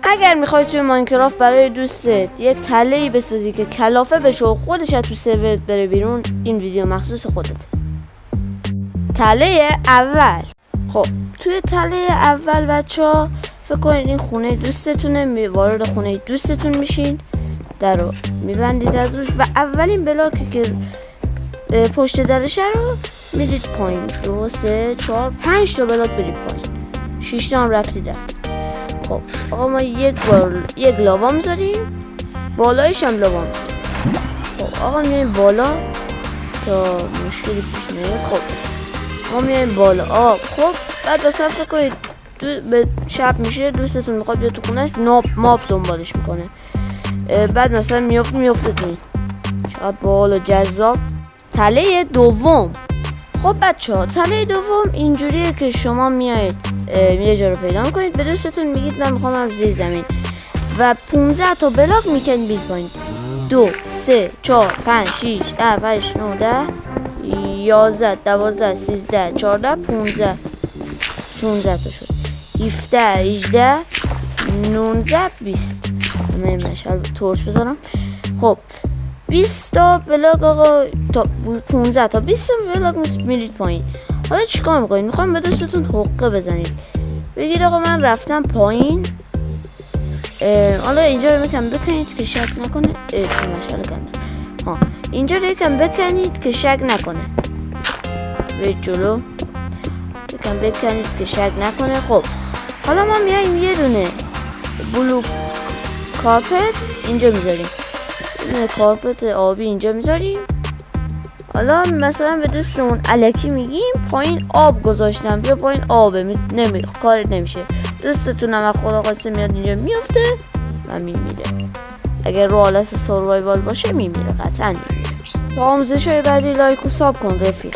اگر میخوای توی ماینکرافت برای دوستت یک تله‌ای بسازی که کلافه بشه و خودش از تو سرورت بره بیرون، این ویدیو مخصوص خودته. تله اول. خب توی تله اول بچه‌ها فکر کنید این خونه دوستتونه، وارد خونه دوستتون میشین، در رو میبندید از روش و اولین بلاکی که پشت درشه رو میدید پایین. 2 3 4 5 تا بلاک برید پایین، 6 تا هم رفتید. خب آقا ما یک لاوا میذاریم، بالایش هم لاوا میذاریم. خب آقا میایم بالا تا مشکلی پیش نیاد. خب ما میایم بالا. خب بعد مثلا فکر کنید به شب میشه، دوستتون میخواد بیاد تو خونش، ماب دنبالش میکنه، بعد مثلا میفته تو این. چقدر باحال و جذاب. تله دوم. خب بچه‌ها تله دوم اینجوریه که شما میایید یه جا رو پیدا میکنید، به دوستتون میگید من میخوام برم زیر زمین و 15 تا بلاک میکنید بیل پایین. 2 3 4 5 6 7 8 9 10 11 12 13 14 15 16 تا شد. 17 18 19 20. من مشعل تورچ بزنم. خب 20 تا بلاک آقا، تا 15 تا 20 تا بلاک میرید پایین. حالا چیکار میکنید؟ میخوام به دوستتون حقه بزنید، بگید آقا من رفتم پایین. حالا اینجا رو یکم بکنید که شک نکنه. مشعل کندم. اینجا رو یکم بکنید که شک نکنه. برید جلو، یکم بکنید که شک نکنه. خب حالا ما میایم یه دونه بلو کارپت اینجا میذاریم، یه کارپت آبی اینجا میذاریم. حالا مثلا به دوستمون الکی میگیم پایین آب گذاشتم، بیا پایین آبه، کارت نمیشه. دوستتون هم خدا قصه میاد اینجا میفته و میمیره. اگر رو حالت سروایوال باشه میمیره، قطعا میمیره. تا آموزش های بعدی لایک و ساب کن رفیق.